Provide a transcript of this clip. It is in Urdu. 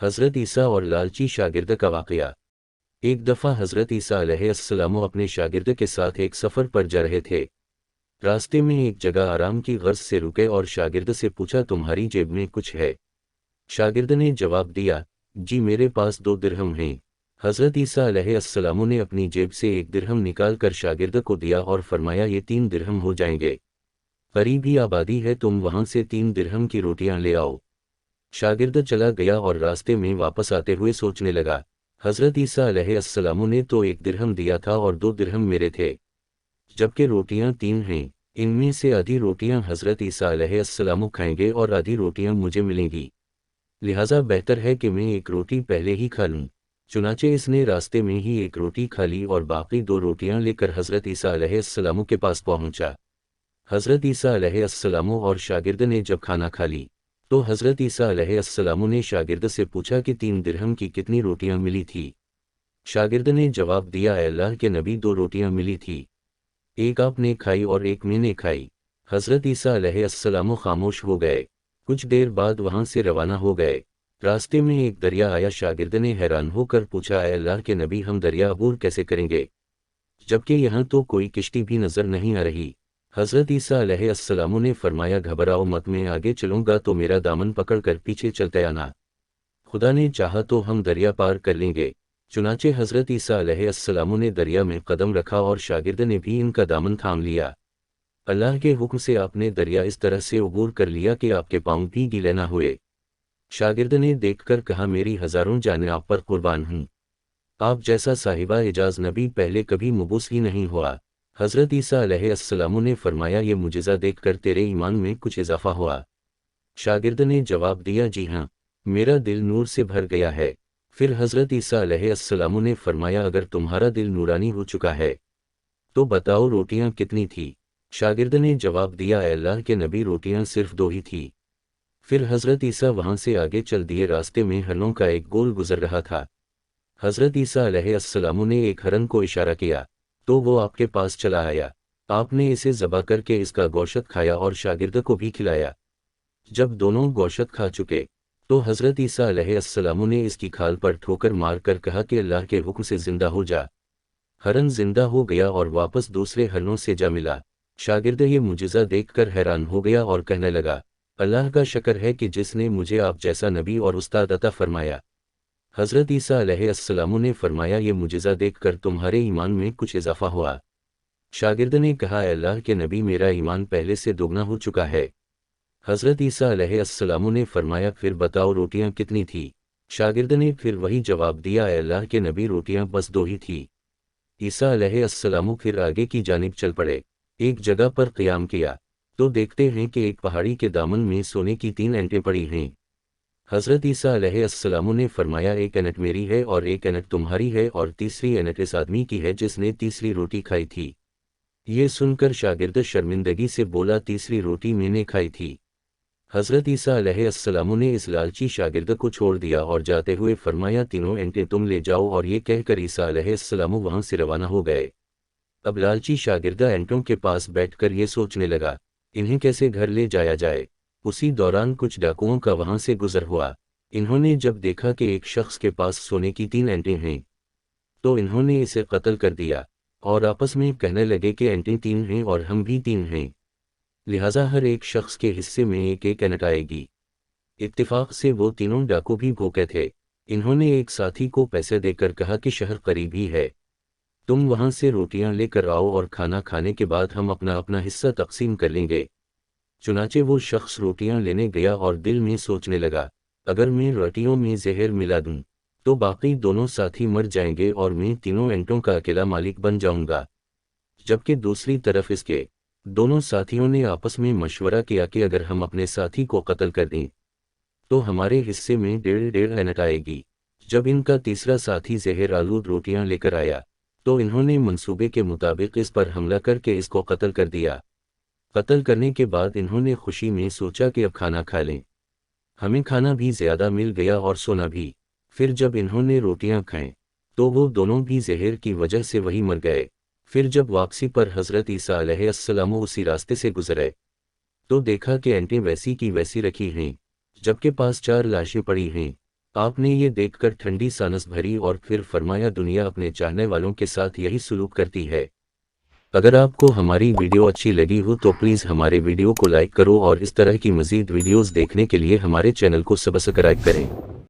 حضرت عیسیٰ اور لالچی شاگرد کا واقعہ۔ ایک دفعہ حضرت عیسیٰ علیہ السلام اپنے شاگرد کے ساتھ ایک سفر پر جا رہے تھے۔ راستے میں ایک جگہ آرام کی غرض سے رکے اور شاگرد سے پوچھا، تمہاری جیب میں کچھ ہے؟ شاگرد نے جواب دیا، جی میرے پاس 2 درہم ہیں۔ حضرت عیسیٰ علیہ السلام نے اپنی جیب سے 1 درہم نکال کر شاگرد کو دیا اور فرمایا، یہ 3 درہم ہو جائیں گے، قریب ہی آبادی ہے، تم وہاں سے 3 درہم کی روٹیاں لے آؤ۔ شاگرد چلا گیا اور راستے میں واپس آتے ہوئے سوچنے لگا، حضرت عیسیٰ علیہ السلام نے تو 1 درہم دیا تھا اور 2 درہم میرے تھے، جبکہ روٹیاں 3 ہیں۔ ان میں سے آدھی روٹیاں حضرت عیسیٰ علیہ السلام کھائیں گے اور آدھی روٹیاں مجھے ملیں گی، لہٰذا بہتر ہے کہ میں 1 روٹی پہلے ہی کھا لوں۔ چنانچہ اس نے راستے میں ہی 1 روٹی کھا لی اور باقی 2 روٹیاں لے کر حضرت عیسیٰ علیہ السلام کے پاس پہنچا۔ حضرت عیسیٰ علیہ السلام اور شاگرد نے جب کھانا کھا لی تو حضرت عیسیٰ علیہ السلام نے شاگرد سے پوچھا کہ 3 درہم کی کتنی روٹیاں ملی تھی؟ شاگرد نے جواب دیا، اے اللہ کے نبی 2 روٹیاں ملی تھی، ایک آپ نے کھائی اور ایک میں نے کھائی۔ حضرت عیسیٰ علیہ السلام خاموش ہو گئے، کچھ دیر بعد وہاں سے روانہ ہو گئے۔ راستے میں ایک دریا آیا، شاگرد نے حیران ہو کر پوچھا، اے اللہ کے نبی ہم دریا عبور کیسے کریں گے جبکہ یہاں تو کوئی کشتی بھی نظر نہیں آ رہی؟ حضرت عیسیٰ علیہ السلام نے فرمایا، گھبراؤ مت، میں آگے چلوں گا تو میرا دامن پکڑ کر پیچھے چلتے آنا، خدا نے چاہا تو ہم دریا پار کر لیں گے۔ چنانچہ حضرت عیسیٰ علیہ السلام نے دریا میں قدم رکھا اور شاگرد نے بھی ان کا دامن تھام لیا۔ اللہ کے حکم سے آپ نے دریا اس طرح سے عبور کر لیا کہ آپ کے پاؤں بھی گیلے نہ ہوئے۔ شاگرد نے دیکھ کر کہا، میری ہزاروں جانیں آپ پر قربان ہوں، آپ جیسا صاحبہ اعجاز نبی پہلے کبھی مبعوث ہی نہیں ہوا۔ حضرت عیسیٰ علیہ السلام نے فرمایا، یہ معجزہ دیکھ کر تیرے ایمان میں کچھ اضافہ ہوا؟ شاگرد نے جواب دیا، جی ہاں، میرا دل نور سے بھر گیا ہے۔ پھر حضرت عیسیٰ علیہ السلام نے فرمایا، اگر تمہارا دل نورانی ہو چکا ہے تو بتاؤ روٹیاں کتنی تھی؟ شاگرد نے جواب دیا، اے اللہ کے نبی روٹیاں صرف 2 ہی تھی۔ پھر حضرت عیسیٰ وہاں سے آگے چل دیے، راستے میں ہرنوں کا ایک گول گزر رہا تھا۔ حضرت عیسیٰ علیہ السلام نے ایک ہرن کو اشارہ کیا تو وہ آپ کے پاس چلا آیا، آپ نے اسے ذبح کر کے اس کا گوشت کھایا اور شاگرد کو بھی کھلایا۔ جب دونوں گوشت کھا چکے تو حضرت عیسیٰ علیہ السلام نے اس کی کھال پر ٹھوکر مار کر کہا کہ اللہ کے حکم سے زندہ ہو جا۔ ہرن زندہ ہو گیا اور واپس دوسرے ہرنوں سے جا ملا۔ شاگرد یہ معجزہ دیکھ کر حیران ہو گیا اور کہنے لگا، اللہ کا شکر ہے کہ جس نے مجھے آپ جیسا نبی اور استاد عطا فرمایا۔ حضرت عیسیٰ علیہ السلام نے فرمایا، یہ معجزہ دیکھ کر تمہارے ایمان میں کچھ اضافہ ہوا؟ شاگرد نے کہا، اے اللہ کے نبی میرا ایمان پہلے سے دوگنا ہو چکا ہے۔ حضرت عیسیٰ علیہ السلام نے فرمایا، پھر بتاؤ روٹیاں کتنی تھی؟ شاگرد نے پھر وہی جواب دیا، اے اللہ کے نبی روٹیاں بس 2 ہی تھی۔ عیسیٰ علیہ السلام پھر آگے کی جانب چل پڑے، ایک جگہ پر قیام کیا تو دیکھتے ہیں کہ ایک پہاڑی کے دامن میں سونے کی 3 اینٹیں پڑی ہیں۔ حضرت عیسیٰ علیہ السلام نے فرمایا، 1 اینٹ میری ہے اور 1 اینٹ تمہاری ہے اور تیسری اینٹ اس آدمی کی ہے جس نے تیسری روٹی کھائی تھی۔ یہ سن کر شاگرد شرمندگی سے بولا، تیسری روٹی میں نے کھائی تھی۔ حضرت عیسیٰ علیہ السلام نے اس لالچی شاگرد کو چھوڑ دیا اور جاتے ہوئے فرمایا، 3 اینٹیں تم لے جاؤ، اور یہ کہہ کر عیسیٰ علیہ السلام وہاں سے روانہ ہو گئے۔ اب لالچی شاگرد اینٹوں کے پاس بیٹھ کر یہ سوچنے لگا، انہیں کیسے گھر لے جایا جائے۔ اسی دوران کچھ ڈاکوؤں کا وہاں سے گزر ہوا۔ انہوں نے جب دیکھا کہ ایک شخص کے پاس سونے کی 3 اینٹیں ہیں تو انہوں نے اسے قتل کر دیا اور آپس میں کہنے لگے کہ اینٹیں 3 ہیں اور ہم بھی 3 ہیں، لہٰذا ہر ایک شخص کے حصے میں 1 اینٹ آئے گی۔ اتفاق سے وہ تینوں ڈاکو بھی بھوکے تھے۔ انہوں نے ایک ساتھی کو پیسے دے کر کہا کہ شہر قریب ہی ہے، تم وہاں سے روٹیاں لے کر آؤ اور کھانا کھانے کے بعد ہم اپنا اپنا حصہ تقسیم کر لیں گے۔ چنانچہ وہ شخص روٹیاں لینے گیا اور دل میں سوچنے لگا، اگر میں روٹیوں میں زہر ملا دوں تو باقی دونوں ساتھی مر جائیں گے اور میں 3 اینٹوں کا اکیلا مالک بن جاؤں گا۔ جبکہ دوسری طرف اس کے دونوں ساتھیوں نے آپس میں مشورہ کیا کہ اگر ہم اپنے ساتھی کو قتل کر دیں تو ہمارے حصے میں 1.5 اینٹ آئے گی۔ جب ان کا تیسرا ساتھی زہر آلود روٹیاں لے کر آیا تو انہوں نے منصوبے کے مطابق اس پر حملہ کر کے اس کو قتل کر دیا۔ قتل کرنے کے بعد انہوں نے خوشی میں سوچا کہ اب کھانا کھا لیں، ہمیں کھانا بھی زیادہ مل گیا اور سونا بھی۔ پھر جب انہوں نے روٹیاں کھائیں تو وہ دونوں بھی زہر کی وجہ سے وہی مر گئے۔ پھر جب واپسی پر حضرت عیسیٰ علیہ السلام اسی راستے سے گزرے تو دیکھا کہ اینٹیں ویسی کی ویسی رکھی ہیں، جبکہ پاس 4 لاشیں پڑی ہیں۔ آپ نے یہ دیکھ کر ٹھنڈی سانس بھری اور پھر فرمایا دنیا اپنے چاہنے والوں کے ساتھ یہی سلوک کرتی ہے۔ اگر آپ کو ہماری ویڈیو اچھی لگی ہو تو پلیز ہمارے ویڈیو کو لائک کرو اور اس طرح کی مزید ویڈیوز دیکھنے کے لیے ہمارے چینل کو سبسکرائب کریں۔